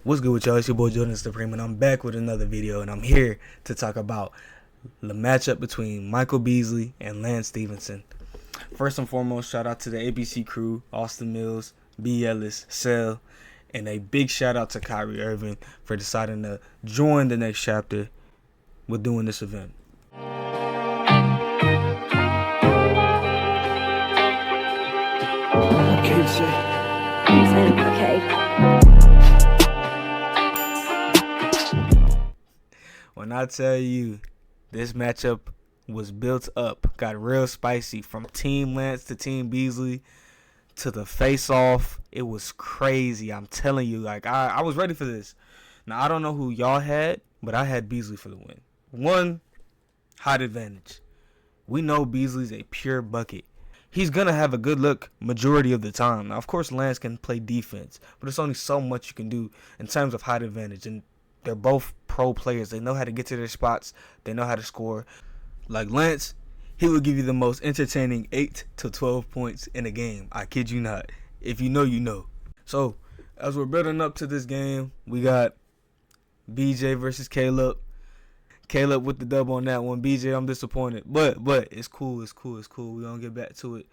What's good with y'all? It's your boy Jordan Supreme, and I'm back with another video, and I'm here to talk about the matchup between Michael Beasley and Lance Stephenson. First and foremost, shout out to the ABC crew, Austin Mills, B. Ellis, Sel, and a big shout out to Kyrie Irving for deciding to join the next chapter with doing this event. When I tell you this matchup was built up, got real spicy from Team Lance to Team Beasley to the face-off, it was crazy. I'm telling you, like I was ready for this. Now, I don't know who y'all had, but I had Beasley for the win. One, height advantage. We know Beasley's a pure bucket. He's going to have a good look majority of the time. Now, of course, Lance can play defense, but there's only so much you can do in terms of height advantage. And they're both pro players. They know how to get to their spots. They know how to score. Like Lance, he will give you the most entertaining 8 to 12 points in a game. I kid you not. If you know, you know. So, as we're building up to this game, we got BJ versus Caleb. Caleb with the dub on that one. BJ, I'm disappointed. But it's cool. It's cool. We're going to get back to it.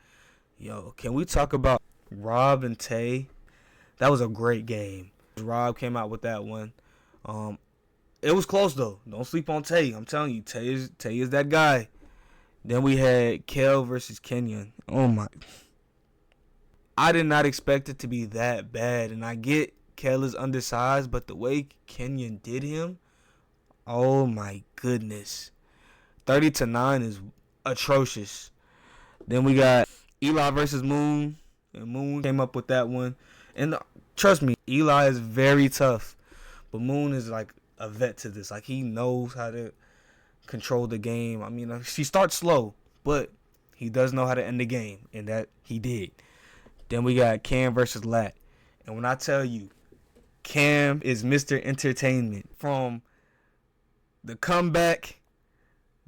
Yo, can we talk about Rob and Tay? That was a great game. Rob came out with that one. It was close, though. Don't sleep on Tay. I'm telling you, Tay is that guy. Then we had Kel versus Kenyon. Oh, my. I did not expect it to be that bad. And I get Kel is undersized, but the way Kenyon did him, oh my goodness. 30-9 is atrocious. Then we got Eli versus Moon. And Moon came up with that one. And trust me, Eli is very tough. But Moon is like a vet to this. Like, he knows how to control the game. I mean, she starts slow, but he does know how to end the game. And that he did. Then we got Cam versus Lat. And when I tell you, Cam is Mr. Entertainment. From the comeback,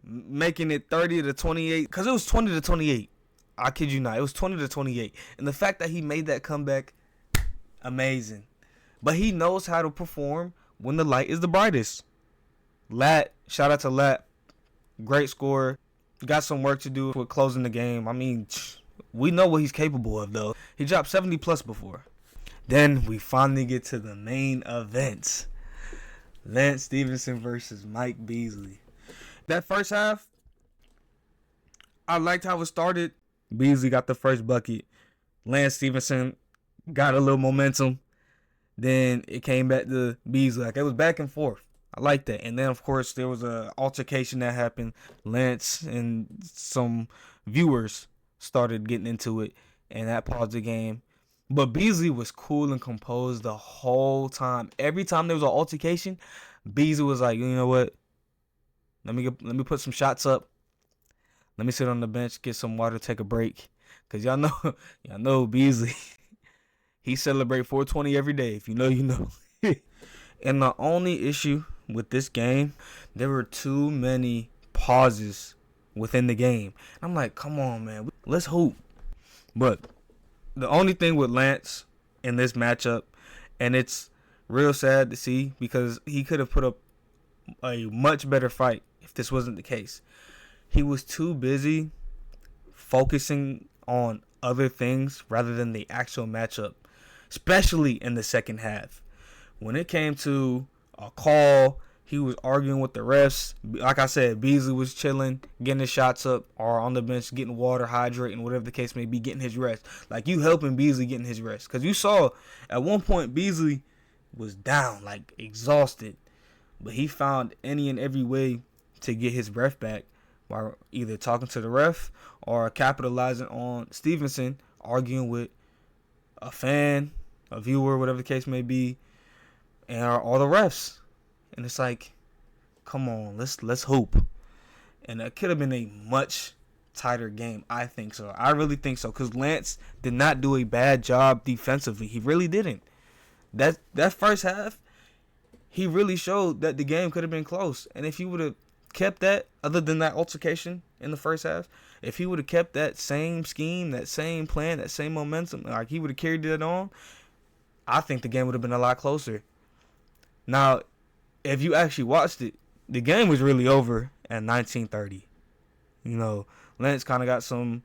making it 30-28, because it was 20-28. I kid you not, it was 20-28, and the fact that he made that comeback, amazing. But he knows how to perform when the light is the brightest. Lat, shout out to Lat, great scorer. Got some work to do with closing the game. I mean, we know what he's capable of, though. He dropped 70 plus before. Then we finally get to the main event. Lance Stephenson versus Mike Beasley. That first half, I liked how it started. Beasley got the first bucket. Lance Stephenson got a little momentum. Then it came back to Beasley. Like, it was back and forth. I like that. And then, of course, there was an altercation that happened. Lance and some viewers started getting into it, and that paused the game. But Beasley was cool and composed the whole time. Every time there was an altercation, Beasley was like, you know what? Let me put some shots up. Let me sit on the bench, get some water, take a break. Cause y'all know Beasley. He celebrate 420 every day. If you know, you know. And the only issue with this game, there were too many pauses within the game. I'm like, come on, man, let's hoop. But the only thing with Lance in this matchup, and it's real sad to see because he could have put up a much better fight if this wasn't the case. He was too busy focusing on other things rather than the actual matchup, especially in the second half. When it came to a call, he was arguing with the refs. Like I said, Beasley was chilling, getting his shots up, or on the bench, getting water, hydrating, whatever the case may be, getting his rest. Like, you helping Beasley getting his rest. Because you saw, at one point, Beasley was down, like, exhausted. But he found any and every way to get his breath back by either talking to the ref or capitalizing on Stevenson, arguing with a fan, a viewer, whatever the case may be, and all the refs. And it's like, come on, let's hoop. And that could have been a much tighter game, I think so. I really think so, because Lance did not do a bad job defensively. He really didn't. That first half, he really showed that the game could have been close. And if he would have kept that, other than that altercation in the first half, if he would have kept that same scheme, that same plan, that same momentum, like he would have carried it on, I think the game would have been a lot closer. Now, if you actually watched it, the game was really over at 1930. You know, Lance kind of got some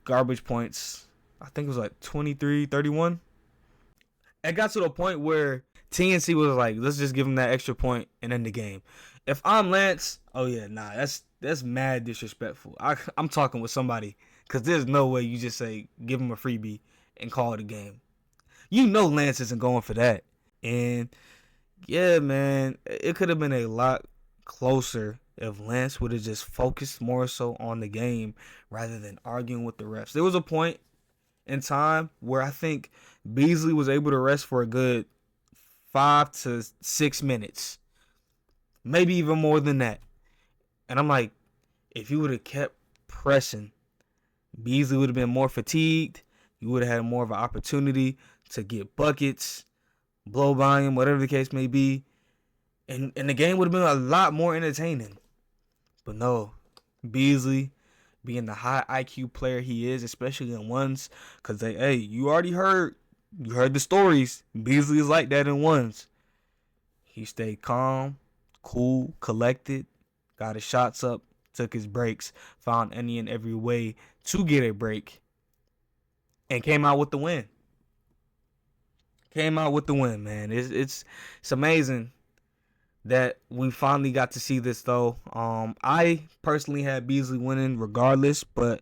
garbage points. I think it was like 23-31. It got to the point where TNC was like, let's just give him that extra point and end the game. If I'm Lance, oh yeah, nah, that's mad disrespectful. I'm talking with somebody because there's no way you just say give him a freebie and call it a game. You know Lance isn't going for that. And yeah, man, it could have been a lot closer if Lance would have just focused more so on the game rather than arguing with the refs. There was a point in time where I think Beasley was able to rest for a good 5 to 6 minutes, maybe even more than that. And I'm like, if you would have kept pressing, Beasley would have been more fatigued. You would have had more of an opportunity to get buckets, blow by him, whatever the case may be. And the game would have been a lot more entertaining. But no, Beasley, being the high IQ player he is, especially in ones, because you already heard the stories. Beasley is like that in ones. He stayed calm, cool, collected, got his shots up, took his breaks, found any and every way to get a break, and came out with the win. Man. It's amazing that we finally got to see this, though. I personally had Beasley winning regardless, but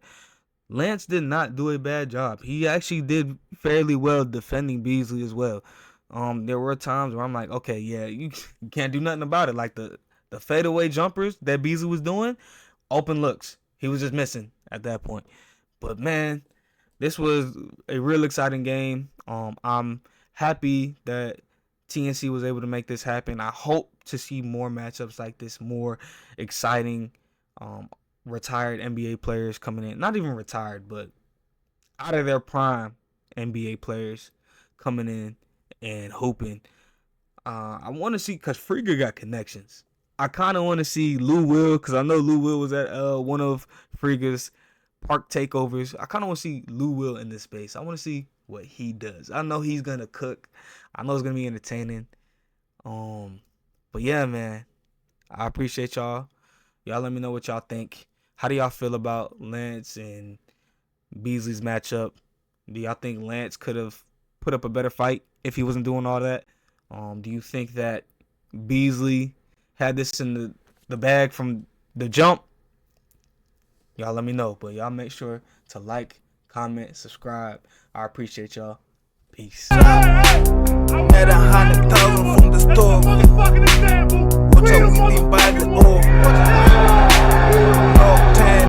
Lance did not do a bad job. He actually did fairly well defending Beasley as well. There were times where I'm like, okay, yeah, you can't do nothing about it. Like the fadeaway jumpers that Beasley was doing, open looks. He was just missing at that point. But man, this was a real exciting game. I'm happy that TNC was able to make this happen. I hope to see more matchups like this, more exciting retired NBA players coming in. Not even retired, but out of their prime NBA players coming in and hooping. I want to see, because Frigga got connections. I kind of want to see Lou Will, because I know Lou Will was at one of Frigga's park takeovers. I kind of want to see Lou Will in this space. I want to see what he does. I know he's going to cook. I know it's going to be entertaining. But yeah, man, I appreciate y'all. Y'all let me know what y'all think. How do y'all feel about Lance and Beasley's matchup? Do y'all think Lance could have put up a better fight if he wasn't doing all that? Do you think that Beasley had this in the bag from the jump? Y'all let me know. But y'all make sure to like, comment, subscribe. I appreciate y'all. Peace.